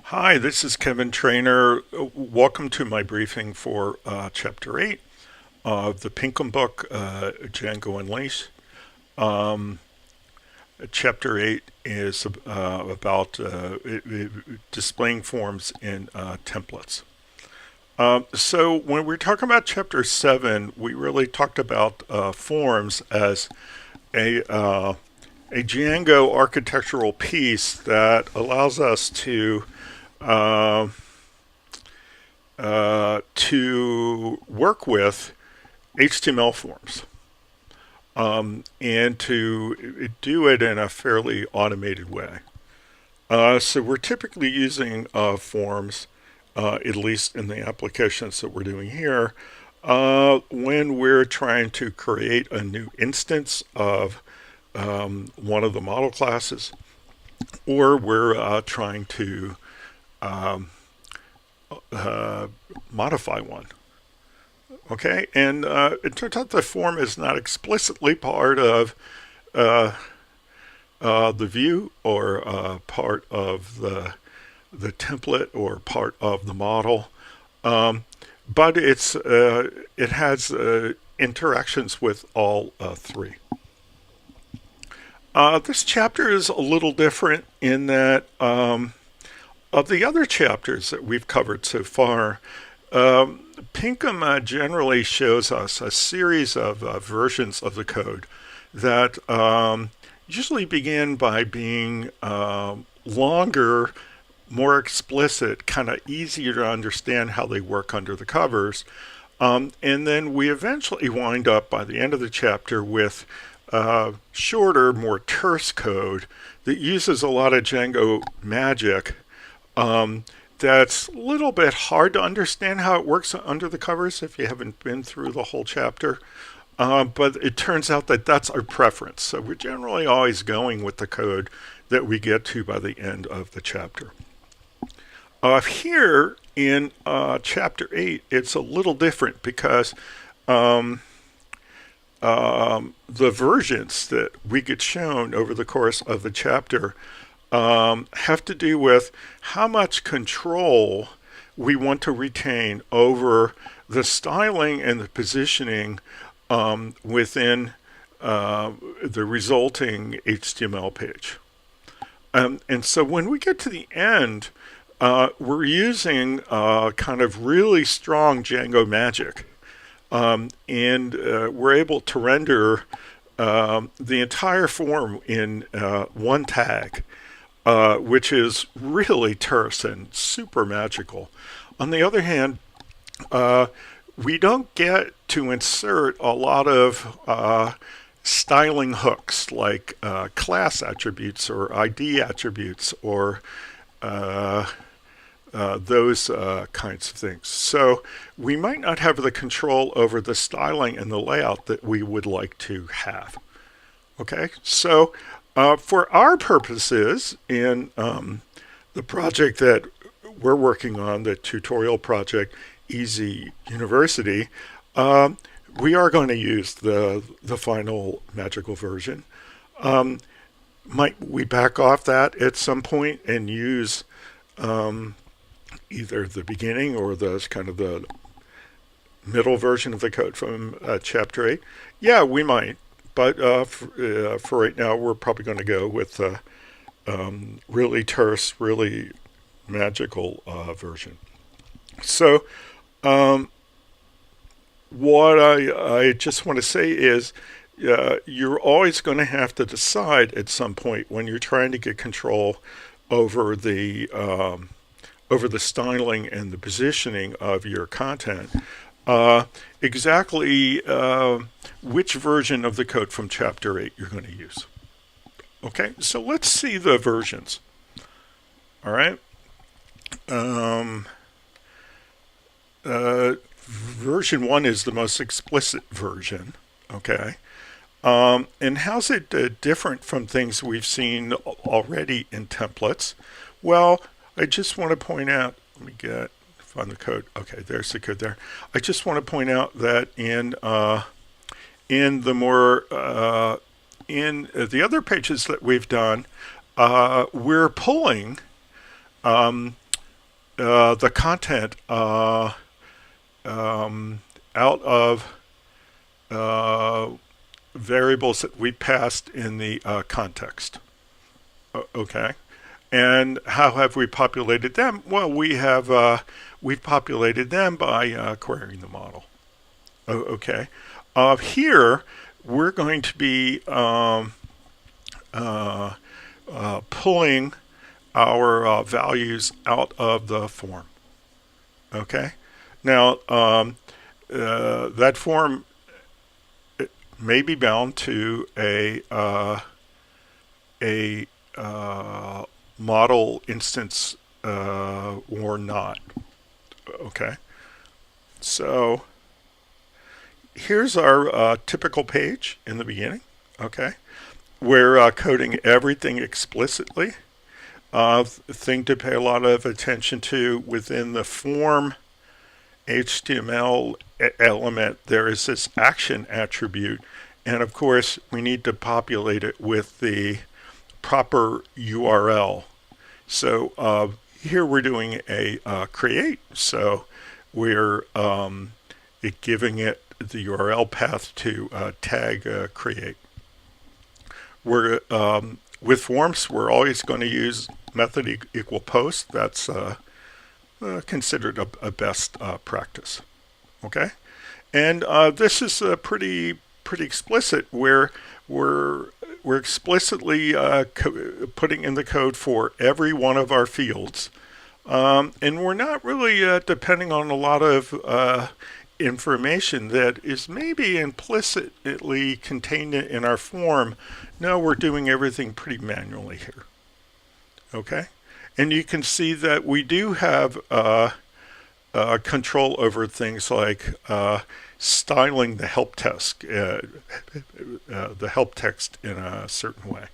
Hi, this is Kevin Trainer. Welcome to my briefing for Chapter 8 of the Pinkham book, Django Unleashed. Um, Chapter 8 is about displaying forms in templates. So when we're talking about Chapter 7, we really talked about forms as a, uh, a Django architectural piece that allows us uh, to work with HTML forms and to do it in a fairly automated way. So we're typically using forms, at least in the applications that we're doing here, when we're trying to create a new instance of one of the model classes, or we're trying to modify one. Okay, and it turns out the form is not explicitly part of uh, the view or part of the template or part of the model, but it has interactions with all three. This chapter is a little different in that of the other chapters that we've covered so far, Pinkham generally shows us a series of versions of the code that usually begin by being longer, more explicit, kind of easier to understand how they work under the covers. And then we eventually wind up by the end of the chapter with shorter, more terse code that uses a lot of Django magic. That's a little bit hard to understand how it works under the covers if you haven't been through the whole chapter. But it turns out that that's our preference. So we're generally always going with the code that we get to by the end of the chapter. Here in chapter 8, it's a little different because the versions that we get shown over the course of the chapter have to do with how much control we want to retain over the styling and the positioning within the resulting HTML page. And so when we get to the end, we're using kind of really strong Django magic. And we're able to render the entire form in one tag, which is really terse and super magical. On the other hand, we don't get to insert a lot of styling hooks like class attributes or ID attributes or those kinds of things. So we might not have the control over the styling and the layout that we would like to have. Okay, so for our purposes in the project that we're working on, the tutorial project, Easy University, we are going to use the final magical version. Might we back off that at some point and use either the beginning or the kind of the middle version of the code from chapter 8? Yeah, we might. But for right now, we're probably going to go with the really terse, really magical version. So what I just want to say is you're always going to have to decide at some point when you're trying to get control over the styling and the positioning of your content, exactly which version of the code from chapter 8 you're going to use. Okay, so let's see the versions. All right. Version 1 is the most explicit version. Okay. And how's it different from things we've seen already in templates? Well, I just want to point out, let me find the code. Okay, there's the code there. I just want to point out that in the more in the other pages that we've done, we're pulling the content out of variables that we passed in the context. Okay. And how have we populated them? Well, we've populated them by querying the model. Okay. Here, we're going to be pulling our values out of the form. Okay. Now, that form may be bound to a model instance or not. Okay. So here's our typical page in the beginning. Okay. We're coding everything explicitly. Thing to pay a lot of attention to within the form HTML element, there is this action attribute, and of course we need to populate it with the proper URL. So here we're doing a create, so we're giving it the URL path to tag create. We're with forms, we're always going to use method equal post. That's considered a best practice. Okay, and this is pretty explicit, where we're explicitly putting in the code for every one of our fields, and we're not really depending on a lot of information that is maybe implicitly contained in our form. No, we're doing everything pretty manually here. Okay, and you can see that we do have control over things like styling the help text, in a certain way.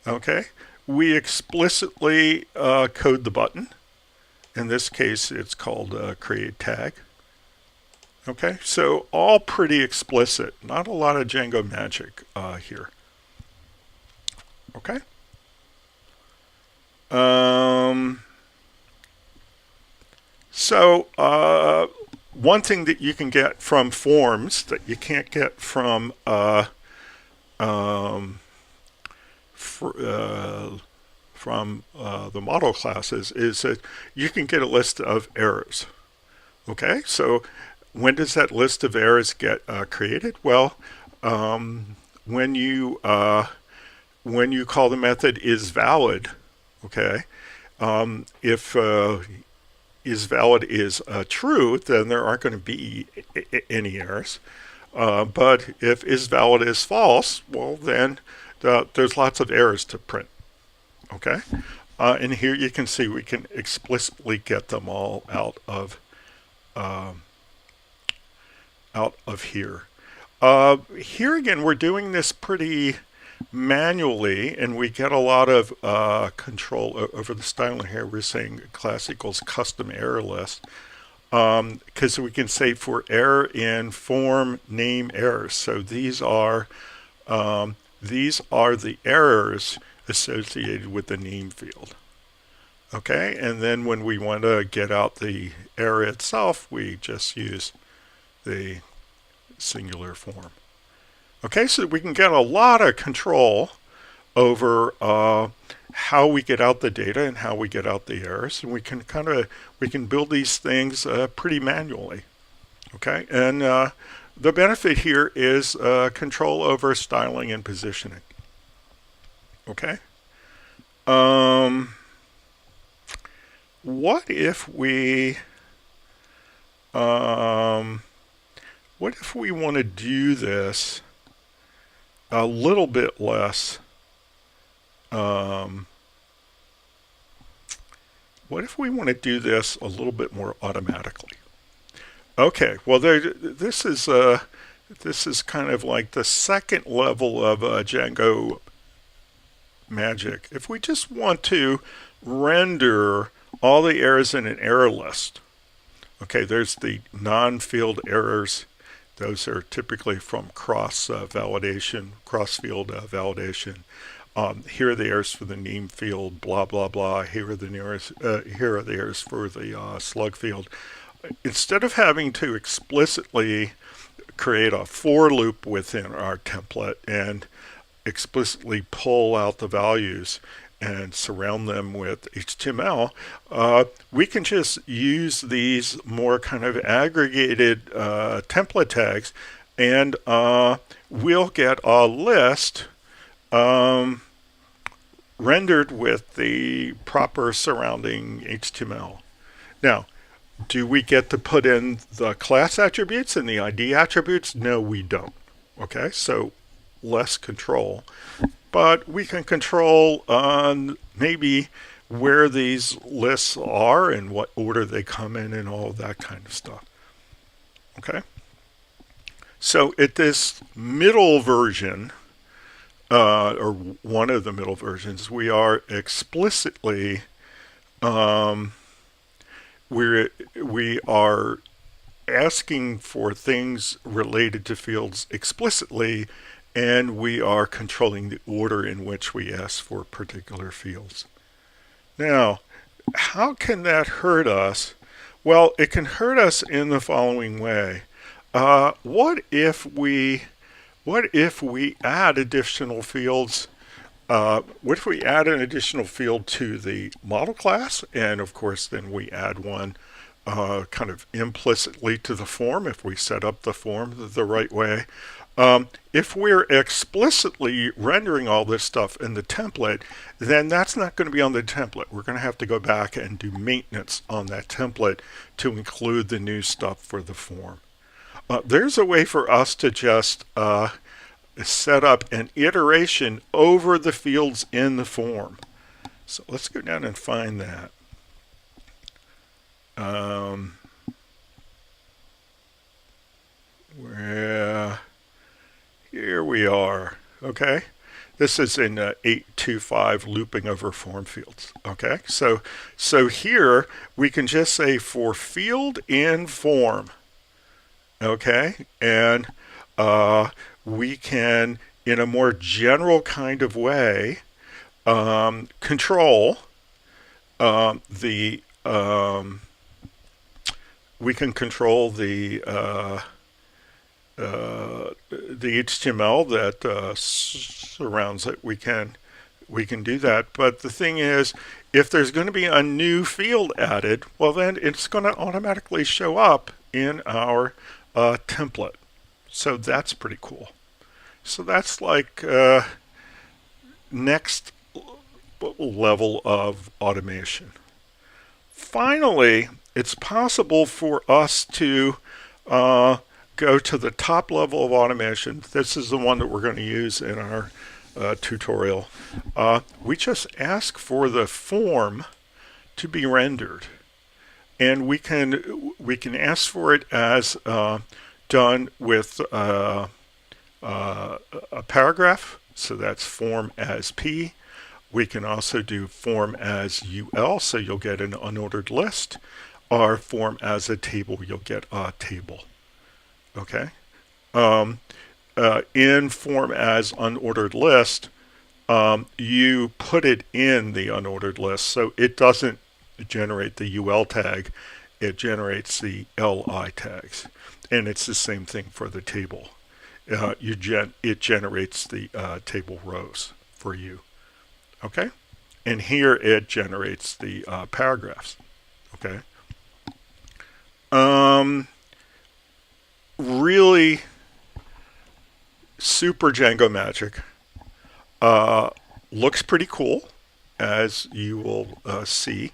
Okay, we explicitly code the button. In this case, it's called create tag. Okay, so all pretty explicit. Not a lot of Django magic here. Okay. So one thing that you can get from forms that you can't get from the model classes is that you can get a list of errors. Okay, so when does that list of errors get created? Well, when you call the method is valid. Okay, if is valid is true, then there aren't going to be any errors. But if is valid is false, well, then there's lots of errors to print. Okay, and here you can see we can explicitly get them all out of here. Here again, we're doing this pretty manually, and we get a lot of control over the styling here. We're saying class equals custom error list, because we can say for error in form name errors. So these are the errors associated with the name field. Okay, and then when we want to get out the error itself, we just use the singular form. Okay, so we can get a lot of control over how we get out the data and how we get out the errors, and we can build these things pretty manually. Okay, and the benefit here is control over styling and positioning. Okay, what if we want to do this a little bit less? What if we want to do this a little bit more automatically? Okay, well, this is kind of like the second level of Django magic. If we just want to render all the errors in an error list, okay, there's the non-field errors. Those are typically from cross-field validation. here are the errors for the name field, blah blah blah. Here are the here are the errors for the slug field. Instead of having to explicitly create a for loop within our template and explicitly pull out the values and surround them with HTML, we can just use these more kind of aggregated template tags, and we'll get a list rendered with the proper surrounding HTML. Now, do we get to put in the class attributes and the ID attributes? No, we don't. Okay, so less control. But we can control maybe where these lists are and what order they come in and all of that kind of stuff. Okay, so at this middle version, or one of the middle versions, we are explicitly we are asking for things related to fields explicitly, and we are controlling the order in which we ask for particular fields. Now, how can that hurt us? Well, it can hurt us in the following way. What if we add additional fields? What if we add an additional field to the model class, and of course then we add one kind of implicitly to the form if we set up the form the right way? If we're explicitly rendering all this stuff in the template, then that's not going to be on the template. We're going to have to go back and do maintenance on that template to include the new stuff for the form. There's a way for us to just set up an iteration over the fields in the form. So let's go down and find that. Where here we are. Okay, this is in 825 looping over form fields. Okay, so here we can just say for field in form. Okay, and we can, in a more general kind of way, control we can control the HTML that surrounds it. We can do that. But the thing is, if there's going to be a new field added, well, then it's going to automatically show up in our template. So that's pretty cool. So that's like next level of automation. Finally, it's possible for us to go to the top level of automation. This is the one that we're going to use in our tutorial. We just ask for the form to be rendered, and we can ask for it as done with a paragraph, so that's form as P. We can also do form as UL, so you'll get an unordered list, or form as a table, you'll get a table. Okay. In form as unordered list, you put it in the unordered list, so it doesn't generate the UL tag, it generates the LI tags. And it's the same thing for the table. It generates the table rows for you. Okay? And here it generates the paragraphs. Okay? Really super Django magic. Looks pretty cool, as you will see.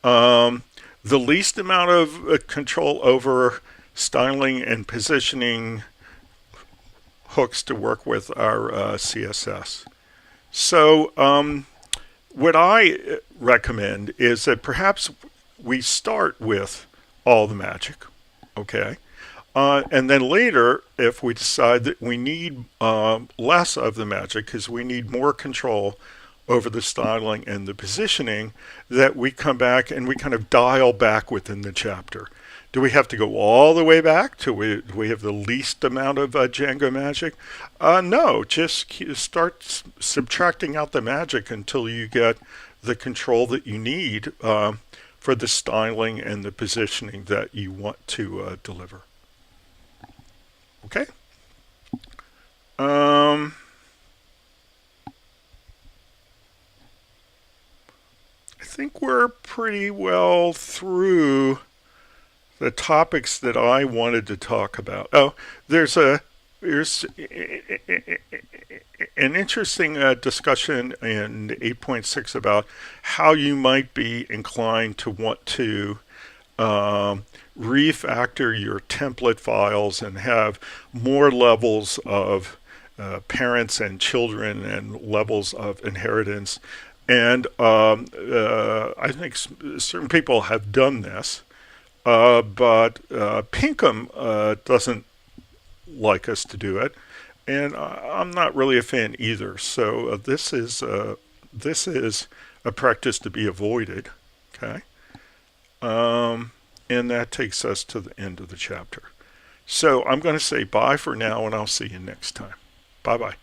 The least amount of control over styling and positioning hooks to work with our CSS. So what I recommend is that perhaps we start with all the magic, okay? And then later, if we decide that we need less of the magic because we need more control over the styling and the positioning, that we come back and we kind of dial back within the chapter. Do we have to go all the way back to we have the least amount of Django magic? No, just start subtracting out the magic until you get the control that you need for the styling and the positioning that you want to deliver. Okay. I think we're pretty well through the topics that I wanted to talk about. Oh, there's an interesting discussion in 8.6 about how you might be inclined to want to refactor your template files and have more levels of parents and children and levels of inheritance. And I think certain people have done this, but Pinkham doesn't like us to do it, and I'm not really a fan either. So this is a practice to be avoided. Okay, and that takes us to the end of the chapter. So I'm going to say bye for now, and I'll see you next time. Bye bye.